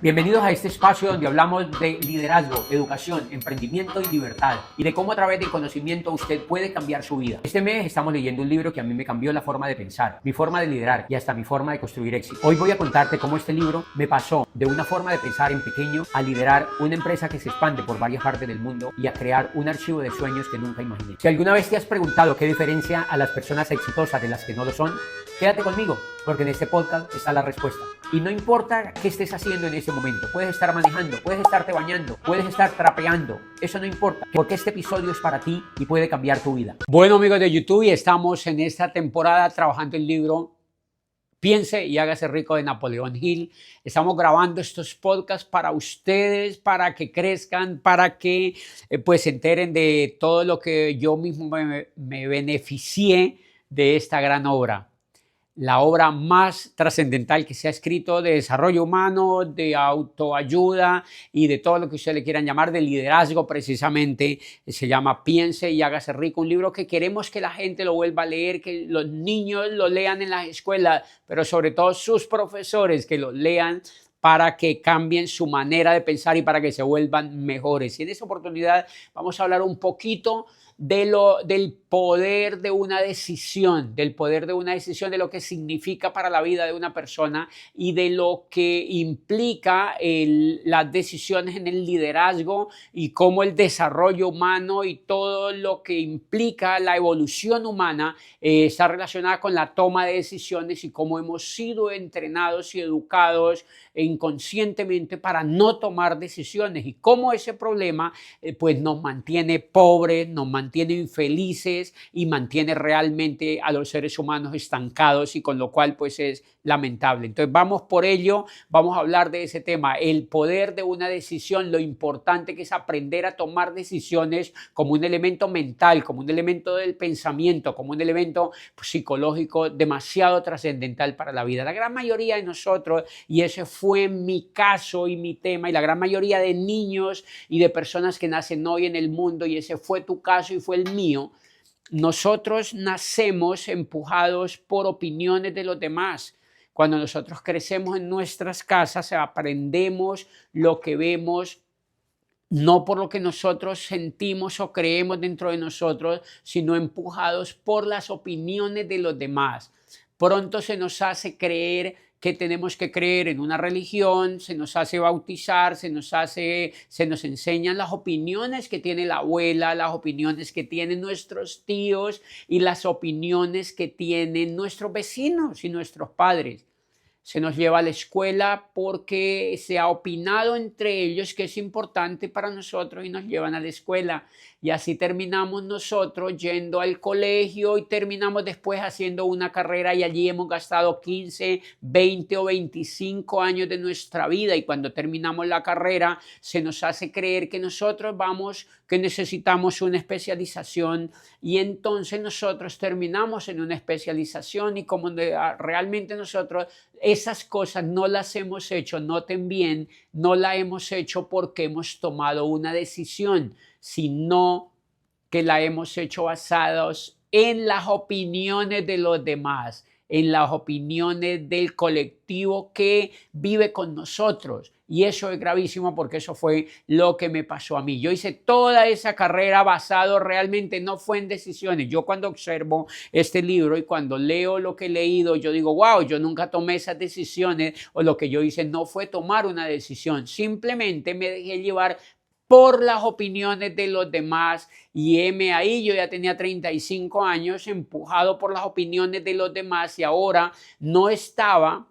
Bienvenidos a este espacio donde hablamos de liderazgo, educación, emprendimiento y libertad y de cómo a través del conocimiento usted puede cambiar su vida. Este mes estamos leyendo un libro que a mí me cambió la forma de pensar, mi forma de liderar y hasta mi forma de construir éxito. Hoy voy a contarte cómo este libro me pasó de una forma de pensar en pequeño a liderar una empresa que se expande por varias partes del mundo y a crear un archivo de sueños que nunca imaginé. Si alguna vez te has preguntado qué diferencia a las personas exitosas de las que no lo son, quédate conmigo, porque en este podcast está la respuesta. Y no importa qué estés haciendo en ese momento, puedes estar manejando, puedes estarte bañando, puedes estar trapeando, eso no importa, porque este episodio es para ti y puede cambiar tu vida. Bueno, amigos de YouTube, y estamos en esta temporada trabajando el libro Piense y hágase rico de Napoleón Hill. Estamos grabando estos podcasts para ustedes, para que crezcan, para que pues se enteren de todo lo que yo mismo me beneficié de esta gran obra. La obra más trascendental que se ha escrito de desarrollo humano, de autoayuda y de todo lo que ustedes le quieran llamar, de liderazgo precisamente, se llama Piense y hágase rico, un libro que queremos que la gente lo vuelva a leer, que los niños lo lean en las escuelas, pero sobre todo sus profesores que lo lean para que cambien su manera de pensar y para que se vuelvan mejores. Y en esta oportunidad vamos a hablar un poquito del poder de una decisión, de lo que significa para la vida de una persona y de lo que implica las decisiones en el liderazgo y cómo el desarrollo humano y todo lo que implica la evolución humana está relacionada con la toma de decisiones y cómo hemos sido entrenados y educados inconscientemente para no tomar decisiones y cómo ese problema pues nos mantiene pobres, nos mantiene infelices y mantiene realmente a los seres humanos estancados y con lo cual pues es lamentable. Entonces vamos por ello, vamos a hablar de ese tema, el poder de una decisión, lo importante que es aprender a tomar decisiones como un elemento mental, como un elemento del pensamiento, como un elemento psicológico demasiado trascendental para la vida. La gran mayoría de nosotros, y ese fue mi caso y mi tema, y la gran mayoría de niños y de personas que nacen hoy en el mundo, y ese fue tu caso y fue el mío, nosotros nacemos empujados por opiniones de los demás. Cuando nosotros crecemos en nuestras casas, aprendemos lo que vemos, no por lo que nosotros sentimos o creemos dentro de nosotros, sino empujados por las opiniones de los demás. Pronto se nos hace creer que tenemos que creer en una religión, se nos hace bautizar, se nos enseñan las opiniones que tiene la abuela, las opiniones que tienen nuestros tíos y las opiniones que tienen nuestros vecinos y nuestros padres. Se nos lleva a la escuela porque se ha opinado entre ellos que es importante para nosotros y nos llevan a la escuela. Y así terminamos nosotros yendo al colegio y terminamos después haciendo una carrera y allí hemos gastado 15, 20 o 25 años de nuestra vida y cuando terminamos la carrera se nos hace creer que que necesitamos una especialización y entonces nosotros terminamos en una especialización y como realmente nosotros esas cosas no las hemos hecho, noten bien, no la hemos hecho porque hemos tomado una decisión, sino que la hemos hecho basados en las opiniones de los demás, en las opiniones del colectivo que vive con nosotros. Y eso es gravísimo porque eso fue lo que me pasó a mí. Yo hice toda esa carrera basado realmente no fue en decisiones. Yo cuando observo este libro y cuando leo lo que he leído, yo digo, wow, yo nunca tomé esas decisiones o lo que yo hice no fue tomar una decisión. Simplemente me dejé llevar por las opiniones de los demás y heme ahí, yo ya tenía 35 años empujado por las opiniones de los demás y ahora no estaba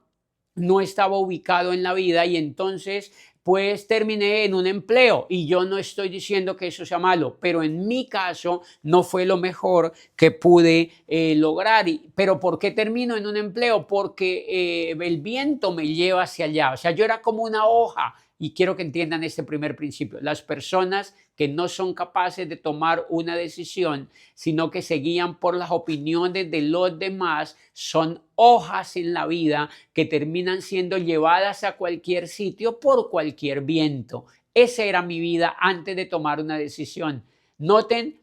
ubicado en la vida y entonces pues terminé en un empleo y yo no estoy diciendo que eso sea malo, pero en mi caso no fue lo mejor que pude lograr. ¿Pero por qué termino en un empleo? Porque el viento me lleva hacia allá, o sea, yo era como una hoja. Y quiero que entiendan este primer principio. Las personas que no son capaces de tomar una decisión, sino que se guían por las opiniones de los demás, son hojas en la vida que terminan siendo llevadas a cualquier sitio por cualquier viento. Esa era mi vida antes de tomar una decisión. Noten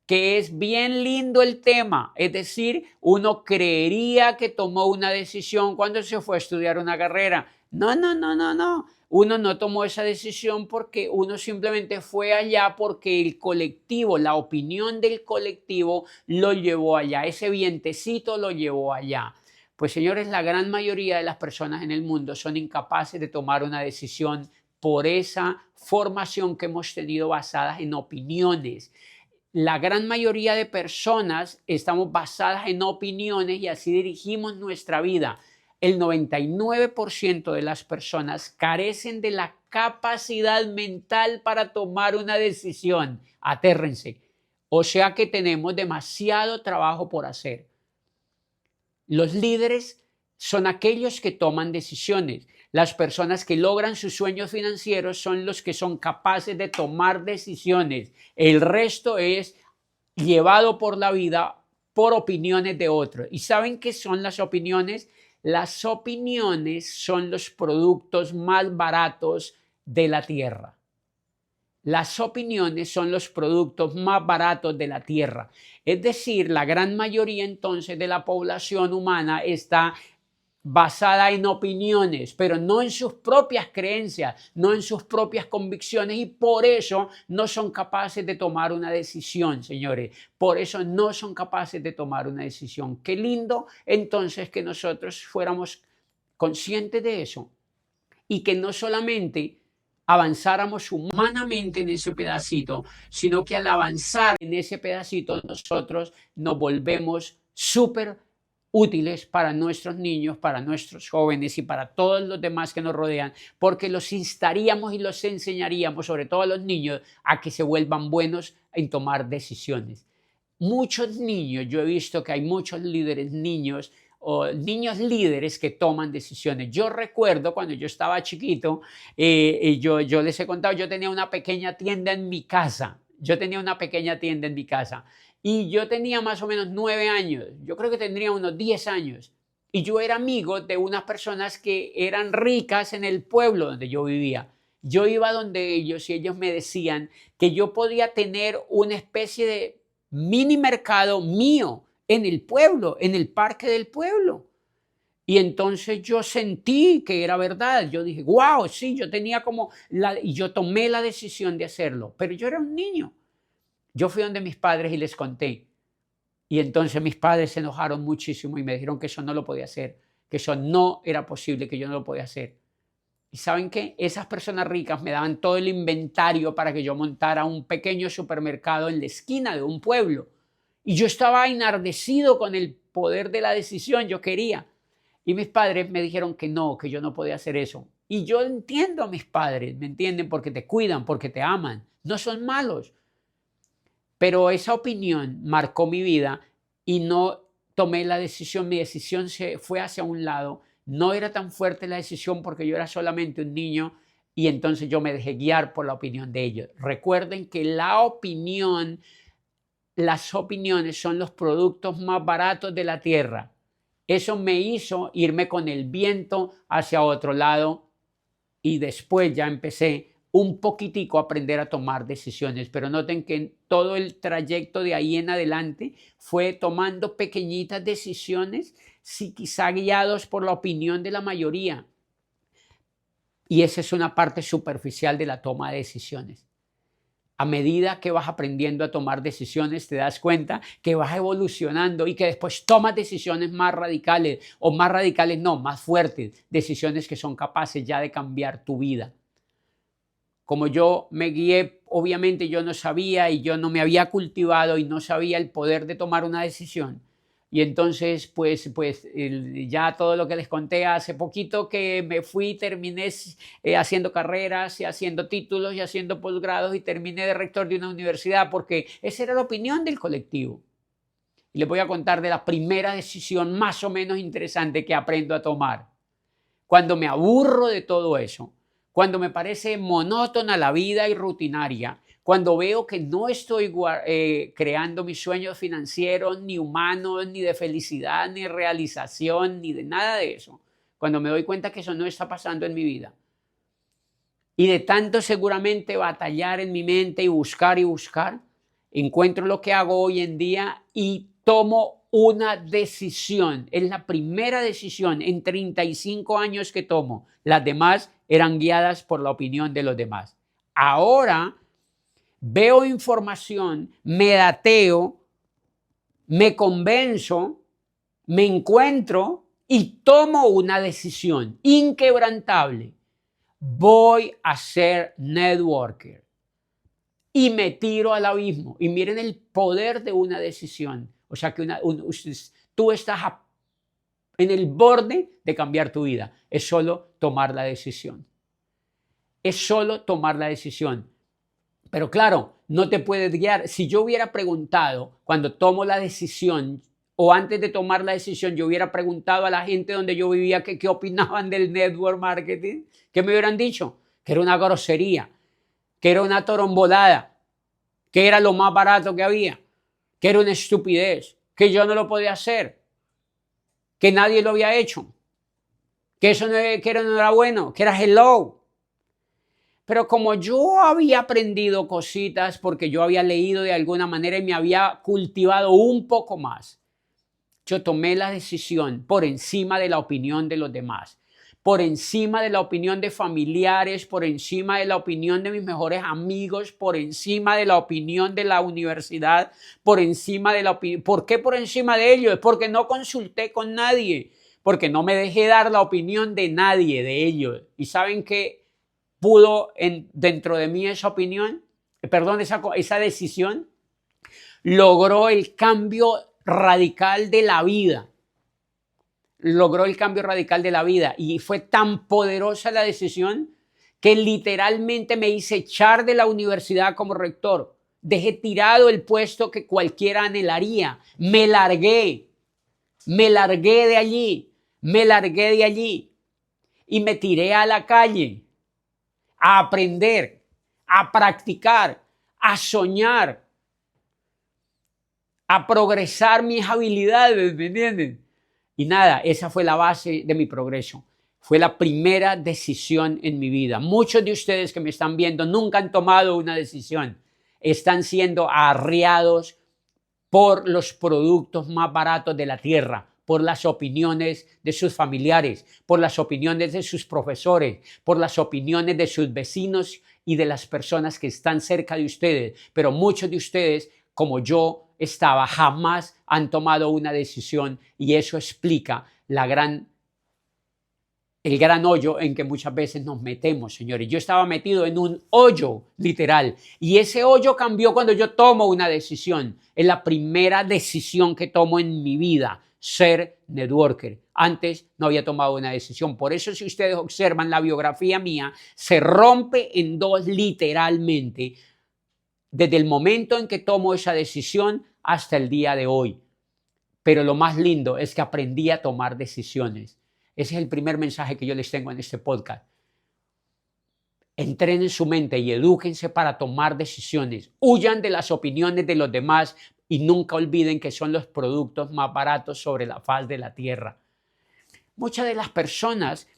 que es bien lindo el tema, es decir, uno creería que tomó una decisión cuando se fue a estudiar una carrera. No, no, no, no, no. Uno no tomó esa decisión porque uno simplemente fue allá porque el colectivo, la opinión del colectivo lo llevó allá, ese vientecito lo llevó allá. Pues señores, la gran mayoría de las personas en el mundo son incapaces de tomar una decisión por esa formación que hemos tenido basada en opiniones. La gran mayoría de personas estamos basadas en opiniones y así dirigimos nuestra vida. El 99% de las personas carecen de la capacidad mental para tomar una decisión. Atérrense. O sea que tenemos demasiado trabajo por hacer. Los líderes son aquellos que toman decisiones. Las personas que logran sus sueños financieros son los que son capaces de tomar decisiones. El resto es llevado por la vida por opiniones de otros. ¿Y saben qué son las opiniones? Las opiniones son los productos más baratos de la tierra. Las opiniones son los productos más baratos de la tierra. Es decir, la gran mayoría entonces de la población humana está basada en opiniones, pero no en sus propias creencias, no en sus propias convicciones y por eso no son capaces de tomar una decisión, señores. Por eso no son capaces de tomar una decisión. Qué lindo entonces que nosotros fuéramos conscientes de eso y que no solamente avanzáramos humanamente en ese pedacito, sino que al avanzar en ese pedacito nosotros nos volvemos súper útiles para nuestros niños, para nuestros jóvenes y para todos los demás que nos rodean, porque los instaríamos y los enseñaríamos, sobre todo a los niños, a que se vuelvan buenos en tomar decisiones. Muchos niños, yo he visto que hay muchos líderes niños o niños líderes que toman decisiones. Yo recuerdo cuando yo estaba chiquito, yo les he contado, yo tenía una pequeña tienda en mi casa. Y yo tenía más o menos 9 años. Yo creo que tendría unos 10 años. Y yo era amigo de unas personas que eran ricas en el pueblo donde yo vivía. Yo iba donde ellos y ellos me decían que yo podía tener una especie de mini mercado mío en el pueblo, en el parque del pueblo. Y entonces yo sentí que era verdad. Yo dije, wow, sí, yo tenía y yo tomé la decisión de hacerlo, pero yo era un niño. Yo fui donde mis padres y les conté. Y entonces mis padres se enojaron muchísimo y me dijeron que eso no lo podía hacer, que eso no era posible, que yo no lo podía hacer. ¿Y saben qué? Esas personas ricas me daban todo el inventario para que yo montara un pequeño supermercado en la esquina de un pueblo. Y yo estaba enardecido con el poder de la decisión, yo quería. Y mis padres me dijeron que no, que yo no podía hacer eso. Y yo entiendo a mis padres, ¿me entienden? Porque te cuidan, porque te aman, no son malos. Pero esa opinión marcó mi vida y no tomé la decisión, mi decisión se fue hacia un lado. No era tan fuerte la decisión porque yo era solamente un niño y entonces yo me dejé guiar por la opinión de ellos. Recuerden que las opiniones son los productos más baratos de la tierra. Eso me hizo irme con el viento hacia otro lado y después ya empecé un poquitico a aprender a tomar decisiones, pero noten que todo el trayecto de ahí en adelante fue tomando pequeñitas decisiones, sí, quizá guiados por la opinión de la mayoría. Y esa es una parte superficial de la toma de decisiones. A medida que vas aprendiendo a tomar decisiones, te das cuenta que vas evolucionando y que después tomas decisiones más radicales, o más radicales no, más fuertes, decisiones que son capaces ya de cambiar tu vida. Como yo me guié, obviamente yo no sabía y yo no me había cultivado y no sabía el poder de tomar una decisión. Y entonces, ya todo lo que les conté hace poquito, que me fui y terminé haciendo carreras y haciendo títulos y haciendo posgrados y terminé de rector de una universidad porque esa era la opinión del colectivo. Y les voy a contar de la primera decisión más o menos interesante que aprendo a tomar. Cuando me aburro de todo eso, cuando me parece monótona la vida y rutinaria, cuando veo que no estoy creando mis sueños financieros, ni humanos, ni de felicidad, ni realización, ni de nada de eso, cuando me doy cuenta que eso no está pasando en mi vida, y de tanto seguramente batallar en mi mente y buscar, encuentro lo que hago hoy en día y tomo una decisión. Es la primera decisión en 35 años que tomo. Las demás eran guiadas por la opinión de los demás. Ahora veo información, me dateo, me convenzo, me encuentro y tomo una decisión inquebrantable. Voy a ser networker. Y me tiro al abismo. Y miren el poder de una decisión. O sea que tú estás en el borde de cambiar tu vida. Es solo tomar la decisión. Es solo tomar la decisión. Pero claro, no te puedes guiar. Si yo hubiera preguntado cuando tomo la decisión o antes de tomar la decisión, yo hubiera preguntado a la gente donde yo vivía qué opinaban del network marketing, ¿qué me hubieran dicho? Que era una grosería, que era una torombolada, que era lo más barato que había, que era una estupidez, que yo no lo podía hacer, que nadie lo había hecho, que eso no era bueno, que era hello. Pero como yo había aprendido cositas porque yo había leído de alguna manera y me había cultivado un poco más, yo tomé la decisión por encima de la opinión de los demás, por encima de la opinión de familiares, por encima de la opinión de mis mejores amigos, por encima de la opinión de la universidad, por encima de la opinión. ¿Por qué por encima de ellos? Porque no consulté con nadie, porque no me dejé dar la opinión de nadie de ellos. ¿Y saben qué pudo dentro de mí esa opinión? Esa decisión logró el cambio radical de la vida. Logró el cambio radical de la vida y fue tan poderosa la decisión que literalmente me hice echar de la universidad como rector. Dejé tirado el puesto que cualquiera anhelaría. Me largué de allí y me tiré a la calle a aprender, a practicar, a soñar, a progresar mis habilidades, ¿me entienden? Y nada, esa fue la base de mi progreso. Fue la primera decisión en mi vida. Muchos de ustedes que me están viendo nunca han tomado una decisión. Están siendo arreados por los productos más baratos de la tierra, por las opiniones de sus familiares, por las opiniones de sus profesores, por las opiniones de sus vecinos y de las personas que están cerca de ustedes. Pero muchos de ustedes, como yo estaba, jamás han tomado una decisión y eso explica el gran hoyo en que muchas veces nos metemos, señores. Yo estaba metido en un hoyo literal y ese hoyo cambió cuando yo tomo una decisión. Es la primera decisión que tomo en mi vida, ser networker. Antes no había tomado una decisión. Por eso, si ustedes observan la biografía mía, se rompe en dos literalmente desde el momento en que tomo esa decisión hasta el día de hoy. Pero lo más lindo es que aprendí a tomar decisiones. Ese es el primer mensaje que yo les tengo en este podcast. Entrenen su mente y edúquense para tomar decisiones. Huyan de las opiniones de los demás y nunca olviden que son los productos más baratos sobre la faz de la tierra. Muchas de las personas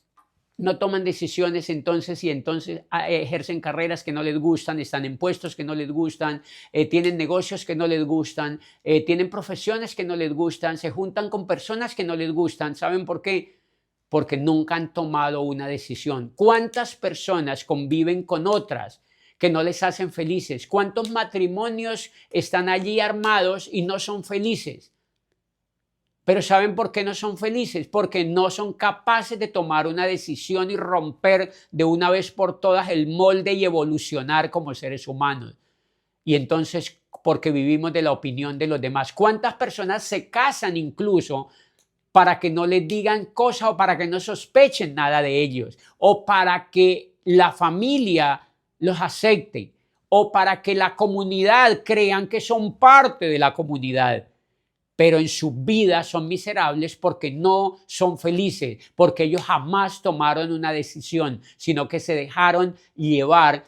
no toman decisiones entonces ejercen carreras que no les gustan, están en puestos que no les gustan, tienen negocios que no les gustan, tienen profesiones que no les gustan, se juntan con personas que no les gustan. ¿Saben por qué? Porque nunca han tomado una decisión. ¿Cuántas personas conviven con otras que no les hacen felices? ¿Cuántos matrimonios están allí armados y no son felices? Pero ¿saben por qué no son felices? Porque no son capaces de tomar una decisión y romper de una vez por todas el molde y evolucionar como seres humanos. Y entonces, porque vivimos de la opinión de los demás. ¿Cuántas personas se casan incluso para que no les digan cosas o para que no sospechen nada de ellos? O para que la familia los acepte. O para que la comunidad crean que son parte de la comunidad. Pero en su vida son miserables porque no son felices, porque ellos jamás tomaron una decisión, sino que se dejaron llevar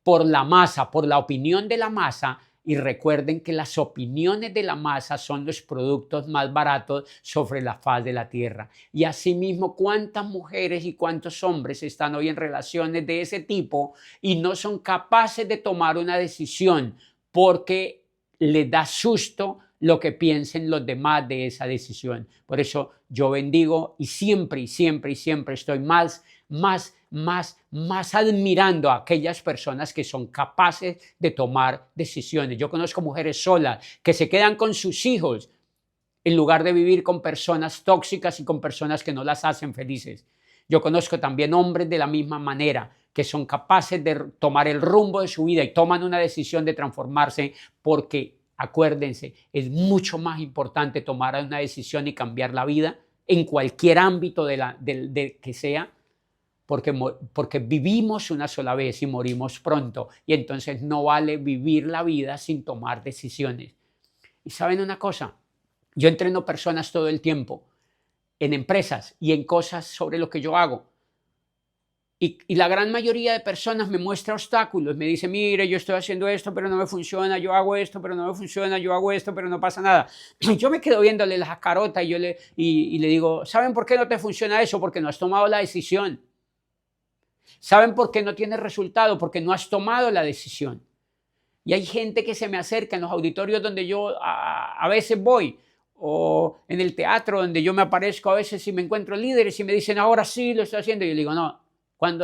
por la masa, por la opinión de la masa. Y recuerden que las opiniones de la masa son los productos más baratos sobre la faz de la tierra. Y asimismo, ¿cuántas mujeres y cuántos hombres están hoy en relaciones de ese tipo y no son capaces de tomar una decisión porque les da susto lo que piensen los demás de esa decisión. Por eso yo bendigo y siempre estoy más admirando a aquellas personas que son capaces de tomar decisiones. Yo conozco mujeres solas que se quedan con sus hijos en lugar de vivir con personas tóxicas y con personas que no las hacen felices. Yo conozco también hombres de la misma manera, que son capaces de tomar el rumbo de su vida y toman una decisión de transformarse porque, acuérdense, es mucho más importante tomar una decisión y cambiar la vida en cualquier ámbito de que sea, porque vivimos una sola vez y morimos pronto, y entonces no vale vivir la vida sin tomar decisiones. Y ¿saben una cosa? Yo entreno personas todo el tiempo en empresas y en cosas sobre lo que yo hago. Y la gran mayoría de personas me muestra obstáculos, me dice, mire, yo estoy haciendo esto, pero no me funciona, yo hago esto, pero no me funciona, yo hago esto, pero no pasa nada. Yo me quedo viéndole las carotas y le digo, ¿saben por qué no te funciona eso? Porque no has tomado la decisión. ¿Saben por qué no tienes resultado? Porque no has tomado la decisión. Y hay gente que se me acerca en los auditorios donde yo a veces voy, o en el teatro donde yo me aparezco a veces y me encuentro líderes y me dicen, ahora sí lo estoy haciendo. Y yo le digo, no, ¿cuándo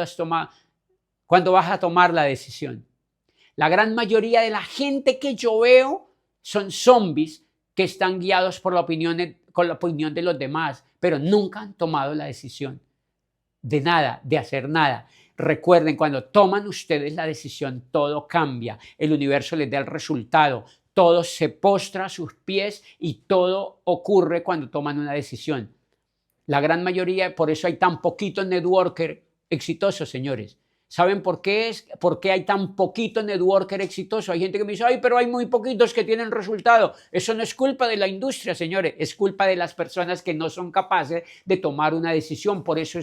vas a tomar la decisión? La gran mayoría de la gente que yo veo son zombies que están guiados por con la opinión de los demás, pero nunca han tomado la decisión de nada, de hacer nada. Recuerden, cuando toman ustedes la decisión, todo cambia. El universo les da el resultado. Todo se postra a sus pies y todo ocurre cuando toman una decisión. La gran mayoría, por eso hay tan poquitos networkers exitosos, señores. ¿Saben por qué es? ¿Por qué hay tan poquitos networkers exitosos? Hay gente que me dice, ay, pero hay muy poquitos que tienen resultado. Eso no es culpa de la industria, señores. Es culpa de las personas que no son capaces de tomar una decisión. Por eso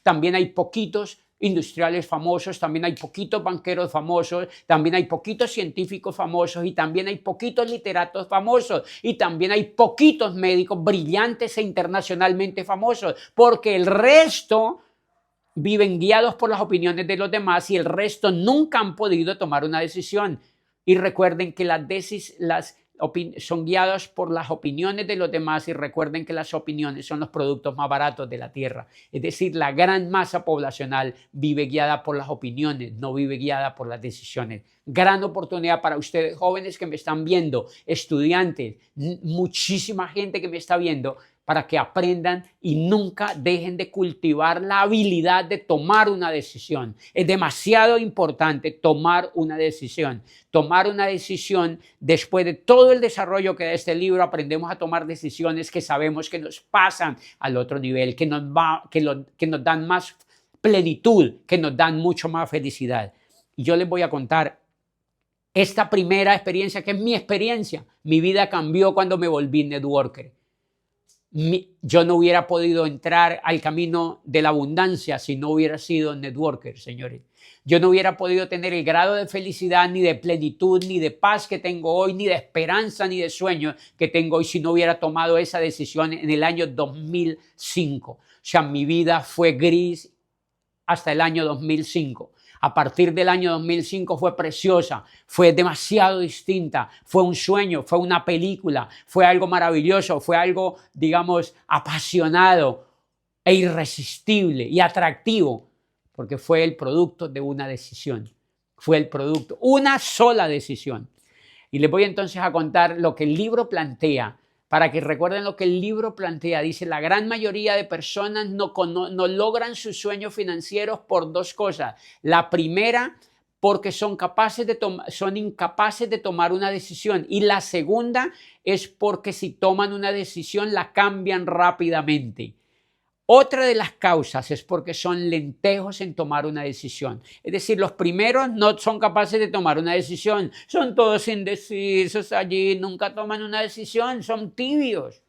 también hay poquitos industriales famosos, también hay poquitos banqueros famosos, también hay poquitos científicos famosos y también hay poquitos literatos famosos y también hay poquitos médicos brillantes e internacionalmente famosos, porque el resto viven guiados por las opiniones de los demás y el resto nunca han podido tomar una decisión. Y recuerden que son guiados por las opiniones de los demás y recuerden que las opiniones son los productos más baratos de la tierra. Es decir, la gran masa poblacional vive guiada por las opiniones, no vive guiada por las decisiones. Gran oportunidad para ustedes jóvenes que me están viendo, estudiantes, muchísima gente que me está viendo, para que aprendan y nunca dejen de cultivar la habilidad de tomar una decisión. Es demasiado importante tomar una decisión. Tomar una decisión, después de todo el desarrollo que da este libro, aprendemos a tomar decisiones que sabemos que nos pasan al otro nivel, que nos dan más plenitud, que nos dan mucho más felicidad. Y yo les voy a contar esta primera experiencia, que es mi experiencia. Mi vida cambió cuando me volví networker. Yo no hubiera podido entrar al camino de la abundancia si no hubiera sido networker, señores. Yo no hubiera podido tener el grado de felicidad, ni de plenitud, ni de paz que tengo hoy, ni de esperanza, ni de sueño que tengo hoy si no hubiera tomado esa decisión en el año 2005. O sea, mi vida fue gris hasta el año 2005. A partir del año 2005 fue preciosa, fue demasiado distinta, fue un sueño, fue una película, fue algo maravilloso, fue algo, digamos, apasionado e irresistible y atractivo, porque fue el producto de una decisión, fue el producto, una sola decisión. Y les voy entonces a contar lo que el libro plantea, para que recuerden lo que el libro plantea. Dice, la gran mayoría de personas no logran sus sueños financieros por dos cosas. La primera, porque son incapaces de tomar una decisión. Y la segunda es porque si toman una decisión la cambian rápidamente. Otra de las causas es porque son lentejos en tomar una decisión. Es decir, los primeros no son capaces de tomar una decisión. Son todos indecisos allí, nunca toman una decisión, son tibios.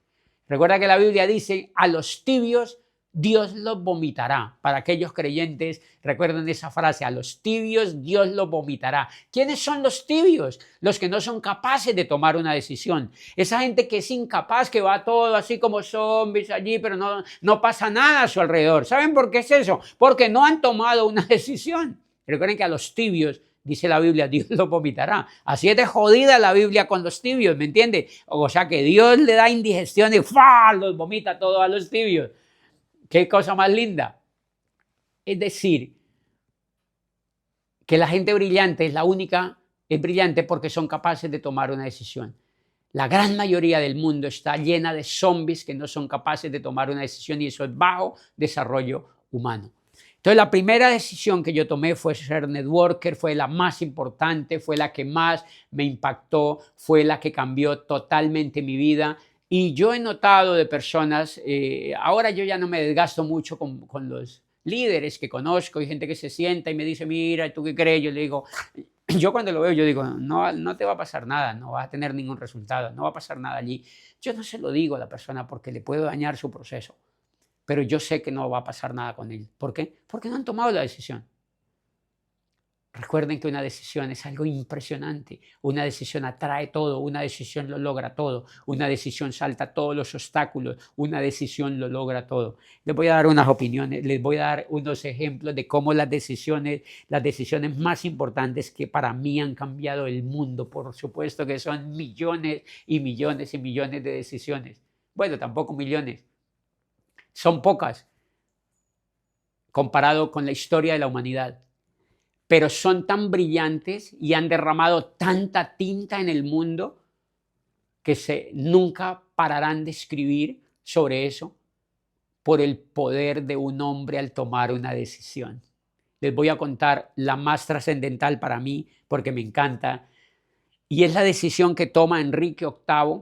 Recuerda que la Biblia dice, a los tibios Dios los vomitará. Para aquellos creyentes, recuerden esa frase, a los tibios Dios los vomitará. ¿Quiénes son los tibios? Los que no son capaces de tomar una decisión. Esa gente que es incapaz, que va todo así como zombies allí, pero no pasa nada a su alrededor. ¿Saben por qué es eso? Porque no han tomado una decisión. Recuerden que a los tibios dice la Biblia, Dios los vomitará. Así es de jodida la Biblia con los tibios, ¿me entiendes? O sea que Dios le da indigestión y ¡fua! Los vomita todos a los tibios. Qué cosa más linda. Es decir, que la gente brillante es brillante porque son capaces de tomar una decisión. La gran mayoría del mundo está llena de zombies que no son capaces de tomar una decisión y eso es bajo desarrollo humano. Entonces, la primera decisión que yo tomé fue ser networker, fue la más importante, fue la que más me impactó, fue la que cambió totalmente mi vida. Y yo he notado de personas, ahora yo ya no me desgasto mucho con los líderes que conozco, hay gente que se sienta y me dice, mira, ¿tú qué crees? Yo le digo, yo cuando lo veo, yo digo, no te va a pasar nada, no vas a tener ningún resultado, no va a pasar nada allí. Yo no se lo digo a la persona porque le puedo dañar su proceso, pero yo sé que no va a pasar nada con él. ¿Por qué? Porque no han tomado la decisión. Recuerden que una decisión es algo impresionante. Una decisión atrae todo, una decisión lo logra todo, una decisión salta todos los obstáculos, una decisión lo logra todo. Les voy a dar unas opiniones, les voy a dar unos ejemplos de cómo las decisiones más importantes que para mí han cambiado el mundo, por supuesto que son millones y millones y millones de decisiones. Bueno, tampoco millones, son pocas comparado con la historia de la humanidad. Pero son tan brillantes y han derramado tanta tinta en el mundo que nunca pararán de escribir sobre eso por el poder de un hombre al tomar una decisión. Les voy a contar la más trascendental para mí porque me encanta y es la decisión que toma Enrique VIII,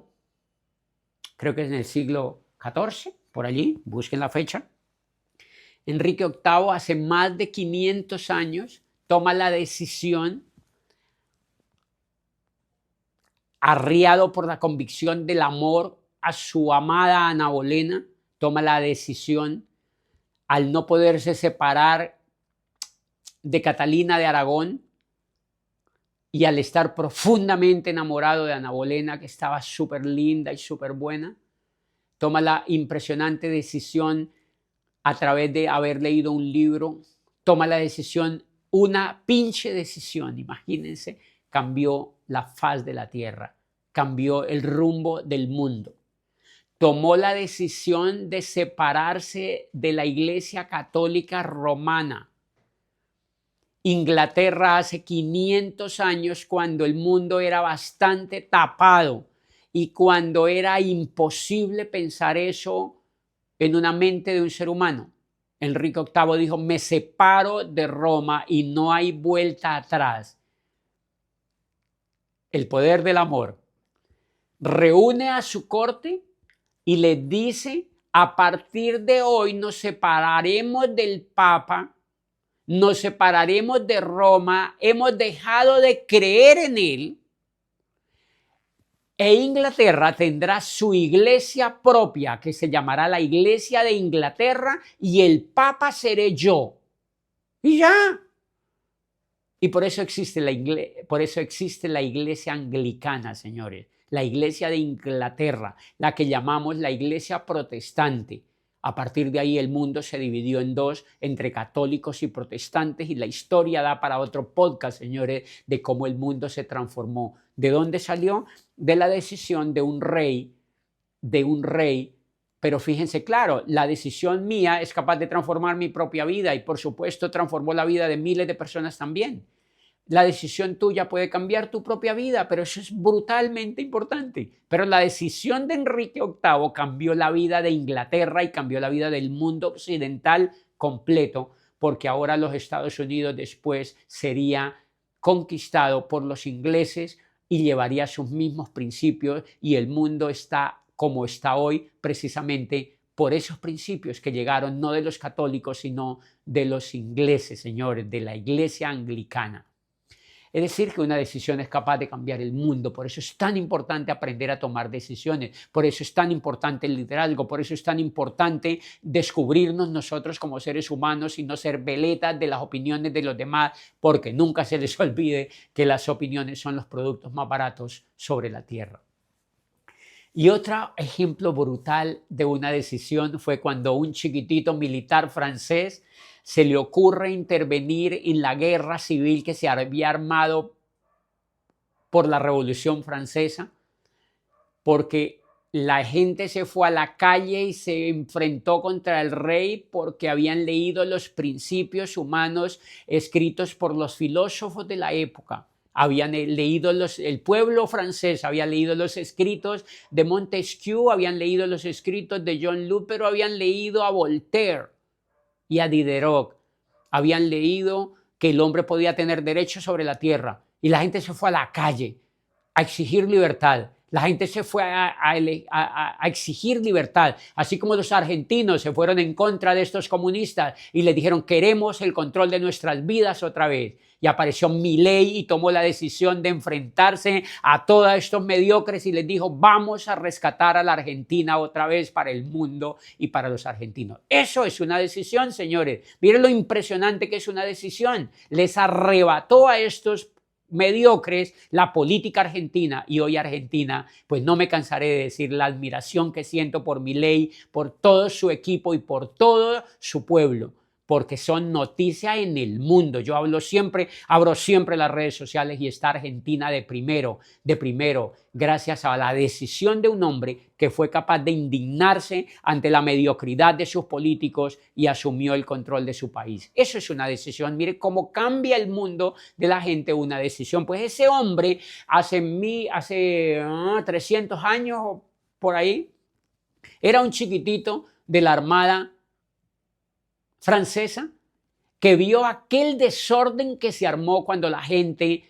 creo que es en el siglo XIV, por allí, busquen la fecha. Enrique VIII hace más de 500 años toma la decisión, arriado por la convicción del amor a su amada Ana Bolena, toma la decisión, al no poderse separar de Catalina de Aragón y al estar profundamente enamorado de Ana Bolena, que estaba súper linda y súper buena, toma la impresionante decisión a través de haber leído un libro, toma la decisión. Una pinche decisión, imagínense, cambió la faz de la tierra, cambió el rumbo del mundo. Tomó la decisión de separarse de la Iglesia Católica Romana. Inglaterra hace 500 años, cuando el mundo era bastante tapado y cuando era imposible pensar eso en una mente de un ser humano. Enrique VIII dijo, me separo de Roma y no hay vuelta atrás. El poder del amor. Reúne a su corte y les dice, a partir de hoy nos separaremos del Papa, nos separaremos de Roma, hemos dejado de creer en él. E Inglaterra tendrá su iglesia propia, que se llamará la Iglesia de Inglaterra, y el Papa seré yo. Y ya. Y por eso existe la iglesia anglicana, señores. La Iglesia de Inglaterra, la que llamamos la Iglesia protestante. A partir de ahí el mundo se dividió en dos, entre católicos y protestantes, y la historia da para otro podcast, señores, de cómo el mundo se transformó. ¿De dónde salió? De la decisión de un rey, pero fíjense, claro, la decisión mía es capaz de transformar mi propia vida y por supuesto transformó la vida de miles de personas también. La decisión tuya puede cambiar tu propia vida, pero eso es brutalmente importante. Pero la decisión de Enrique VIII cambió la vida de Inglaterra y cambió la vida del mundo occidental completo, porque ahora los Estados Unidos después sería conquistado por los ingleses y llevaría sus mismos principios, y el mundo está como está hoy precisamente por esos principios que llegaron no de los católicos, sino de los ingleses, señores, de la Iglesia anglicana. Es decir, que una decisión es capaz de cambiar el mundo. Por eso es tan importante aprender a tomar decisiones. Por eso es tan importante el liderazgo. Por eso es tan importante descubrirnos nosotros como seres humanos y no ser veletas de las opiniones de los demás, porque nunca se les olvide que las opiniones son los productos más baratos sobre la tierra. Y otro ejemplo brutal de una decisión fue cuando un chiquitito militar francés se le ocurre intervenir en la guerra civil que se había armado por la Revolución Francesa, porque la gente se fue a la calle y se enfrentó contra el rey porque habían leído los principios humanos escritos por los filósofos de la época. Habían leído el pueblo francés había leído los escritos de Montesquieu, habían leído los escritos de John Lutero, habían leído a Voltaire y a Diderot, habían leído que el hombre podía tener derechos sobre la tierra, y la gente se fue a la calle a exigir libertad. La gente se fue a exigir libertad, así como los argentinos se fueron en contra de estos comunistas y les dijeron: queremos el control de nuestras vidas otra vez. Y apareció Milei y tomó la decisión de enfrentarse a todos estos mediocres y les dijo: vamos a rescatar a la Argentina otra vez para el mundo y para los argentinos. Eso es una decisión, señores. Miren lo impresionante que es una decisión. Les arrebató a estos mediocres la política argentina, y hoy Argentina, pues no me cansaré de decir la admiración que siento por Milei, por todo su equipo y por todo su pueblo, porque son noticia en el mundo. Yo abro siempre las redes sociales y está Argentina de primero, gracias a la decisión de un hombre que fue capaz de indignarse ante la mediocridad de sus políticos y asumió el control de su país. Eso es una decisión. Mire cómo cambia el mundo de la gente una decisión. Pues ese hombre hace 300 años o por ahí, era un chiquitito de la Armada francesa que vio aquel desorden que se armó cuando la gente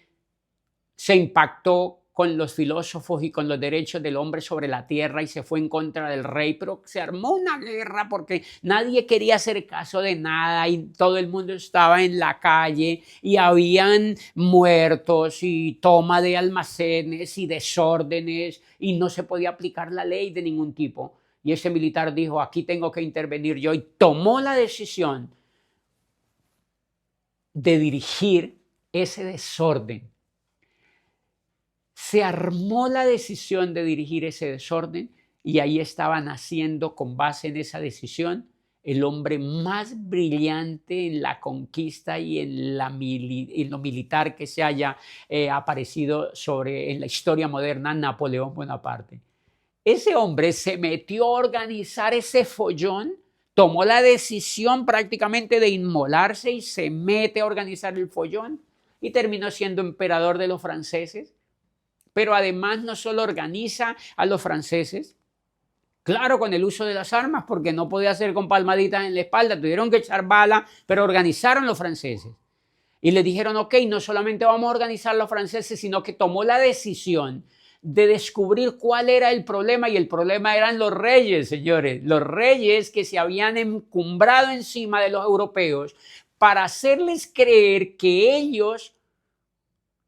se impactó con los filósofos y con los derechos del hombre sobre la tierra y se fue en contra del rey, pero se armó una guerra porque nadie quería hacer caso de nada y todo el mundo estaba en la calle y habían muertos y toma de almacenes y desórdenes y no se podía aplicar la ley de ningún tipo. Y ese militar dijo: aquí tengo que intervenir yo, y tomó la decisión de dirigir ese desorden. Se armó la decisión de dirigir ese desorden y ahí estaba naciendo, con base en esa decisión, el hombre más brillante en la conquista y en lo militar que se haya aparecido en la historia moderna, Napoleón Bonaparte. Ese hombre se metió a organizar ese follón, tomó la decisión prácticamente de inmolarse y se mete a organizar el follón y terminó siendo emperador de los franceses. Pero además no solo organiza a los franceses, claro, con el uso de las armas, porque no podía hacer con palmaditas en la espalda, tuvieron que echar bala, pero organizaron los franceses. Y le dijeron: ok, no solamente vamos a organizar los franceses, sino que tomó la decisión de descubrir cuál era el problema, y el problema eran los reyes, señores, los reyes que se habían encumbrado encima de los europeos para hacerles creer que ellos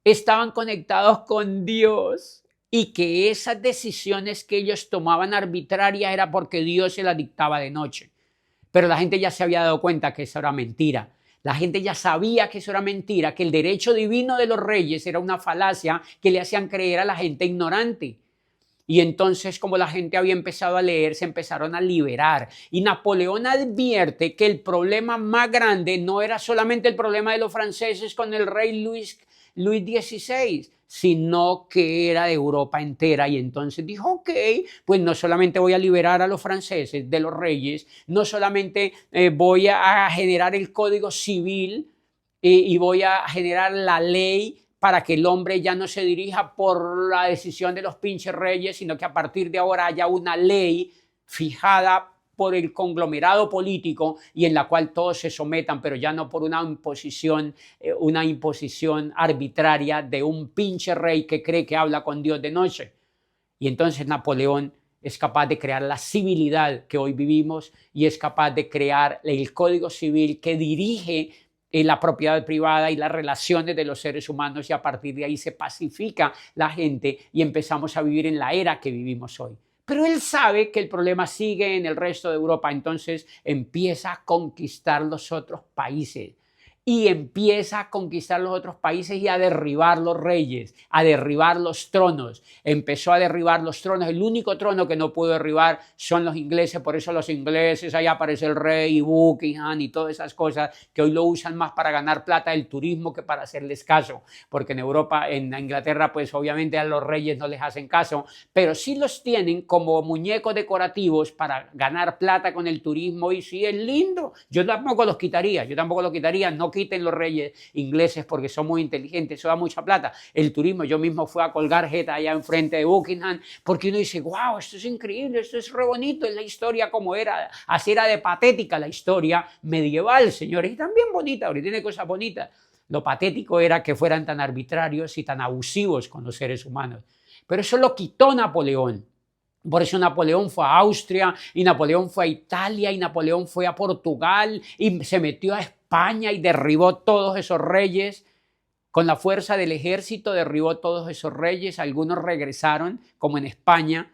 estaban conectados con Dios y que esas decisiones que ellos tomaban arbitrarias era porque Dios se las dictaba de noche. Pero la gente ya se había dado cuenta que eso era mentira. La gente ya sabía que eso era mentira, que el derecho divino de los reyes era una falacia que le hacían creer a la gente ignorante. Y entonces, como la gente había empezado a leer, se empezaron a liberar. Y Napoleón advierte que el problema más grande no era solamente el problema de los franceses con el rey Luis XVI, sino que era de Europa entera. Y entonces dijo: ok, pues no solamente voy a liberar a los franceses de los reyes, no solamente voy a generar el código civil y voy a generar la ley para que el hombre ya no se dirija por la decisión de los pinches reyes, sino que a partir de ahora haya una ley fijada por el conglomerado político y en la cual todos se sometan, pero ya no por una imposición arbitraria de un pinche rey que cree que habla con Dios de noche. Y entonces Napoleón es capaz de crear la civilidad que hoy vivimos y es capaz de crear el código civil que dirige la propiedad privada y las relaciones de los seres humanos, y a partir de ahí se pacifica la gente y empezamos a vivir en la era que vivimos hoy. Pero él sabe que el problema sigue en el resto de Europa, entonces empieza a conquistar los otros países. y empieza a conquistar los otros países y a derribar los reyes, a derribar los tronos. Empezó a derribar los tronos. El único trono que no pudo derribar son los ingleses, por eso los ingleses, ahí aparece el rey y Buckingham y todas esas cosas que hoy lo usan más para ganar plata del turismo que para hacerles caso, porque en Europa, en Inglaterra, pues obviamente a los reyes no les hacen caso, pero sí los tienen como muñecos decorativos para ganar plata con el turismo y sí es lindo. Yo tampoco los quitaría, no quiten los reyes ingleses porque son muy inteligentes, eso da mucha plata. El turismo, yo mismo fui a colgar jeta allá enfrente de Buckingham porque uno dice, wow, esto es increíble, esto es re bonito, es la historia como era, así era de patética la historia medieval, señores, y también bonita, ahorita tiene cosas bonitas. Lo patético era que fueran tan arbitrarios y tan abusivos con los seres humanos. Pero eso lo quitó Napoleón. Por eso Napoleón fue a Austria, y Napoleón fue a Italia, y Napoleón fue a Portugal, y se metió a España y derribó todos esos reyes. Con la fuerza del ejército derribó todos esos reyes, algunos regresaron, como en España,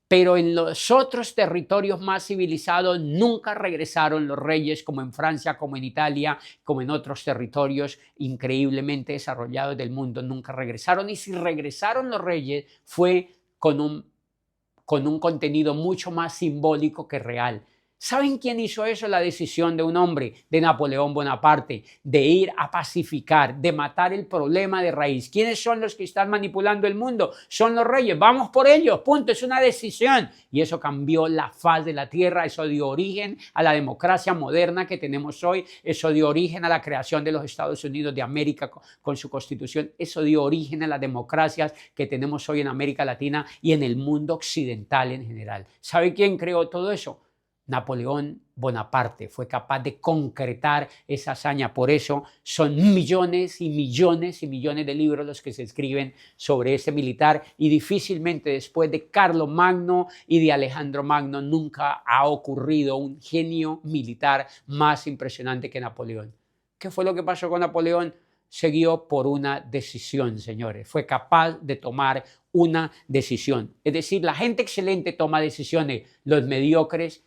pero en los otros territorios más civilizados nunca regresaron los reyes, como en Francia, como en Italia, como en otros territorios increíblemente desarrollados del mundo, nunca regresaron. Y si regresaron los reyes fue con un contenido mucho más simbólico que real. ¿Saben quién hizo eso? La decisión de un hombre, de Napoleón Bonaparte, de ir a pacificar, de matar el problema de raíz. ¿Quiénes son los que están manipulando el mundo? Son los reyes, vamos por ellos, punto, es una decisión. Y eso cambió la faz de la tierra, eso dio origen a la democracia moderna que tenemos hoy, eso dio origen a la creación de los Estados Unidos de América con su constitución, eso dio origen a las democracias que tenemos hoy en América Latina y en el mundo occidental en general. ¿Sabe quién creó todo eso? Napoleón Bonaparte fue capaz de concretar esa hazaña. Por eso son millones y millones y millones de libros los que se escriben sobre ese militar, y difícilmente después de Carlomagno y de Alejandro Magno nunca ha ocurrido un genio militar más impresionante que Napoleón. ¿Qué fue lo que pasó con Napoleón? Se guió por una decisión, señores. Fue capaz de tomar una decisión. Es decir, la gente excelente toma decisiones, los mediocres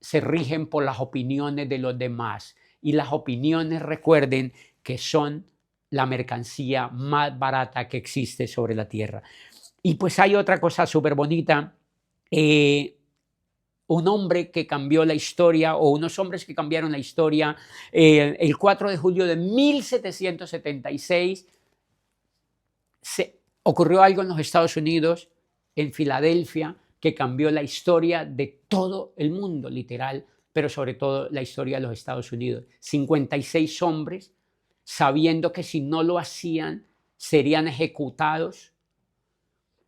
se rigen por las opiniones de los demás, y las opiniones, recuerden, que son la mercancía más barata que existe sobre la tierra. Y pues hay otra cosa súper bonita, un hombre que cambió la historia, o unos hombres que cambiaron la historia, el 4 de julio de 1776 ocurrió algo en los Estados Unidos, en Filadelfia, que cambió la historia de todo el mundo, literal, pero sobre todo la historia de los Estados Unidos. 56 hombres, sabiendo que si no lo hacían, serían ejecutados,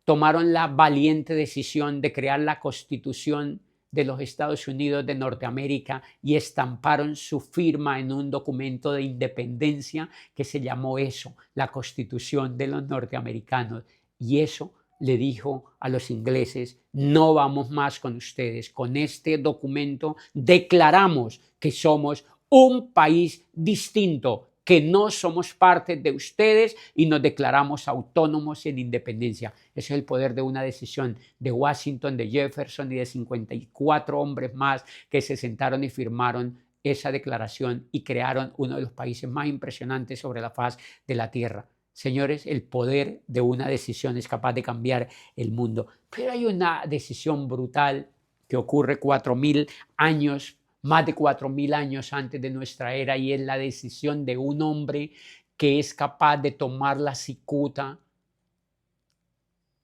tomaron la valiente decisión de crear la Constitución de los Estados Unidos de Norteamérica y estamparon su firma en un documento de independencia que se llamó eso, la Constitución de los Norteamericanos. Y eso le dijo a los ingleses, no vamos más con ustedes. Con este documento declaramos que somos un país distinto, que no somos parte de ustedes y nos declaramos autónomos en independencia. Ese es el poder de una decisión de Washington, de Jefferson y de 54 hombres más que se sentaron y firmaron esa declaración y crearon uno de los países más impresionantes sobre la faz de la tierra. Señores, el poder de una decisión es capaz de cambiar el mundo. Pero hay una decisión brutal que ocurre 4.000 años, más de 4.000 años antes de nuestra era, y es la decisión de un hombre que es capaz de tomar la cicuta,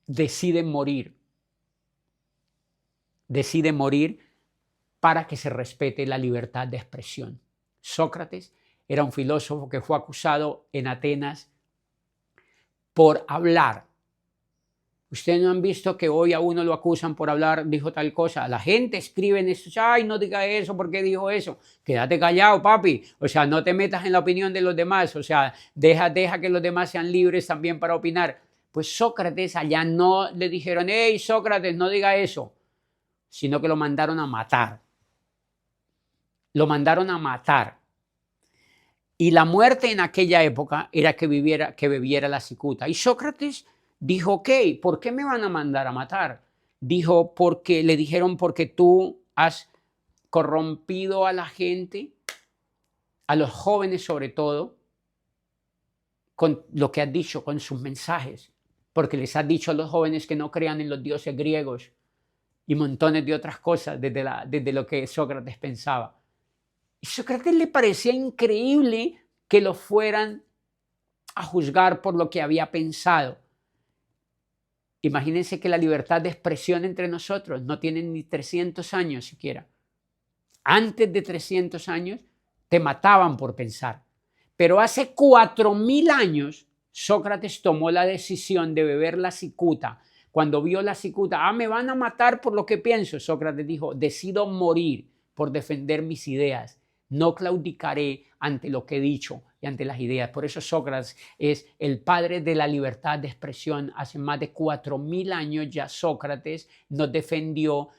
decide morir para que se respete la libertad de expresión. Sócrates era un filósofo que fue acusado en Atenas por hablar. Ustedes no han visto que hoy a uno lo acusan por hablar, dijo tal cosa. La gente escribe en esto, ay, no diga eso, ¿por qué dijo eso? Quédate callado, papi. O sea, no te metas en la opinión de los demás. O sea, deja que los demás sean libres también para opinar. Pues Sócrates, allá no le dijeron, hey, Sócrates, no diga eso, sino que lo mandaron a matar. Lo mandaron a matar. Y la muerte en aquella época era que bebiera la cicuta. Y Sócrates dijo, ok, ¿por qué me van a mandar a matar? Dijo, le dijeron, porque tú has corrompido a la gente, a los jóvenes sobre todo, con lo que has dicho, con sus mensajes, porque les has dicho a los jóvenes que no crean en los dioses griegos y montones de otras cosas desde lo que Sócrates pensaba. Y a Sócrates le parecía increíble que lo fueran a juzgar por lo que había pensado. Imagínense que la libertad de expresión entre nosotros no tiene ni 300 años siquiera. Antes de 300 años te mataban por pensar. Pero hace 4000 años Sócrates tomó la decisión de beber la cicuta. Cuando vio la cicuta, me van a matar por lo que pienso. Sócrates dijo, decido morir por defender mis ideas. No claudicaré ante lo que he dicho y ante las ideas. Por eso Sócrates es el padre de la libertad de expresión. Hace más de 4000 años ya Sócrates nos defendió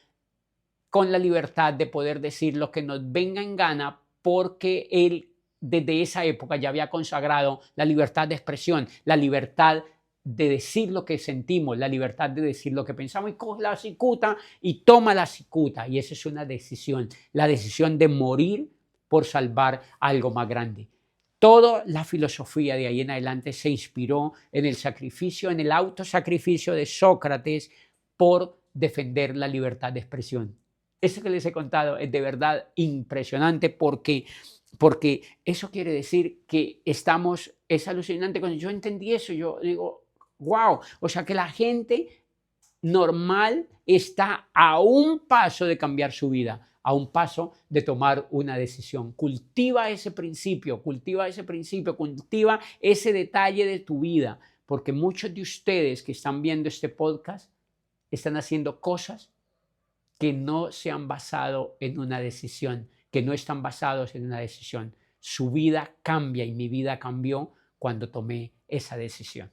con la libertad de poder decir lo que nos venga en gana, porque él desde esa época ya había consagrado la libertad de expresión, la libertad de decir lo que sentimos, la libertad de decir lo que pensamos, y coge la cicuta y toma la cicuta. Y esa es una decisión, la decisión de morir por salvar algo más grande. Toda la filosofía de ahí en adelante se inspiró en el sacrificio, en el autosacrificio de Sócrates por defender la libertad de expresión. Eso que les he contado es de verdad impresionante porque eso quiere decir que es alucinante. Cuando yo entendí eso, yo digo, wow, o sea que la gente normal está a un paso de cambiar su vida, a un paso de tomar una decisión. Cultiva ese principio, cultiva ese detalle de tu vida, porque muchos de ustedes que están viendo este podcast están haciendo cosas que no se han basado en una decisión, que no están basados en una decisión. Su vida cambia y mi vida cambió cuando tomé esa decisión.